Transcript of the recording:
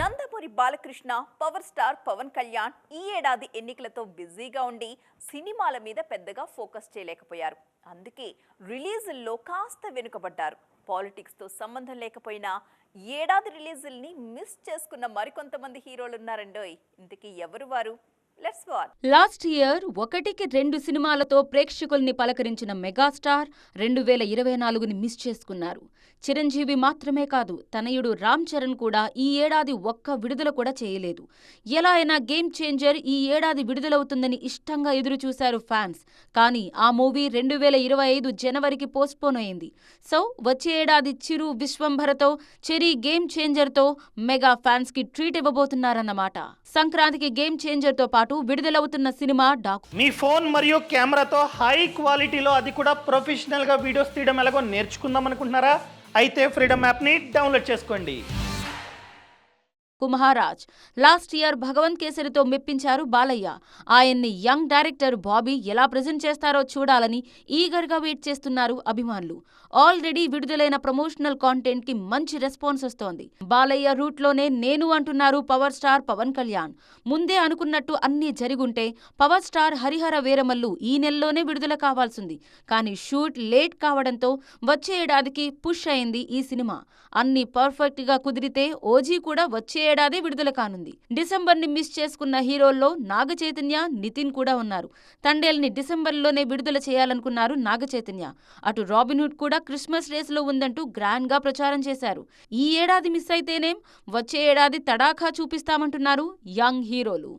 Nandamuri Balakrishna, power star Pawan Kalyan ఈ ఏడాది ఎన్నికలతో బిజీగా ఉండి సినిమాల మీద పెద్దగా ఫోకస్ చేయలేకపోయారు. అందుకే రిలీజుల్లో కాస్త వెనుకబడ్డారు. పాలిటిక్స్తో సంబంధం లేకపోయినా ఏడాది రిలీజుల్ని మిస్ చేసుకున్న మరికొంతమంది హీరోలు ఉన్నారండోయ్. ఇంతకీ ఎవరు వారు? Let's watch. లాస్ట్ ఇయర్ 1కి 2 సినిమాలతో ప్రేక్షకుల్ని పలకరించిన మెగాస్టార్ 2024ని మిస్ చేసుకున్నారు. చిరంజీవి మాత్రమే కాదు, తనయుడు రామ్ చరణ్ కూడా ఈ ఏడాది ఒక్క విడుదల కూడా చేయలేదు. ఎలా అయినా గేమ్ చేంజర్ ఈ ఏడాది విడుదలవుతుందని ఇష్టంగా ఎదురుచూశారు ఫ్యాన్స్. కానీ ఆ మూవీ 2025 జనవరికి పోస్ట్పోన్ అయింది. సో వచ్చే ఏడాది చిరు, విశ్వంభరతో, చెరీ గేమ్ చేంజర్తో మెగా ఫ్యాన్స్ కి ట్రీట్ ఇవ్వబోతున్నారన్నమాట. సంక్రాంతికి గేమ్ చేంజర్తో పాటు విడుదలవుతున్న సినిమా డాకు. మీ ఫోన్ మరియు కెమెరాతో హై క్వాలిటీలో, అది కూడా ప్రొఫెషనల్ గా వీడియోస్ తీయడం ఎలాగో నేర్చుకుందాం అనుకుంటున్నారా? అయితే ఫ్రీడమ్ యాప్ని డౌన్లోడ్ చేసుకోండి. కుమహారాజ్ లాస్ట్ ఇయర్ భగవంత్ కేసరితో మెప్పించారు బాలయ్య. ఆయన్ని యంగ్ డైరెక్టర్ బాబీ ఎలా ప్రెజెంట్ చేస్తారో చూడాలని ఈగర్గా వెయిట్ చేస్తున్నారు అభిమానులు. ఆల్రెడీ విడుదలైన ప్రమోషనల్ కాంటెంట్ కి మంచి రెస్పాన్స్ వస్తోంది. బాలయ్య రూట్లోనే నేను అంటున్నారు పవర్ స్టార్ పవన్ కళ్యాణ్. ముందే అనుకున్నట్టు అన్నీ జరిగుంటే పవర్ స్టార్ హరిహర వీరమల్లు ఈ నెలలోనే విడుదల కావాల్సింది. కానీ షూట్ లేట్ కావడంతో వచ్చే ఏడాదికి పుష్ అయింది ఈ సినిమా. అన్ని పర్ఫెక్ట్ గా కుదిరితే ఓజీ కూడా వచ్చే ఏడాది విడుదల కానుంది. డిసెంబర్ని మిస్ చేసుకున్న హీరోల్లో నాగచైతన్య, నితిన్ కూడా ఉన్నారు. తండేల్ని డిసెంబర్లోనే విడుదల చేయాలనుకున్నారు నాగచైతన్య. అటు రాబిన్హుడ్ కూడా క్రిస్మస్ రేస్లో ఉందంటూ గ్రాండ్ గా ప్రచారం చేశారు. ఈ ఏడాది మిస్ అయితేనేం, వచ్చే ఏడాది తడాఖా చూపిస్తామంటున్నారు యంగ్ హీరోలు.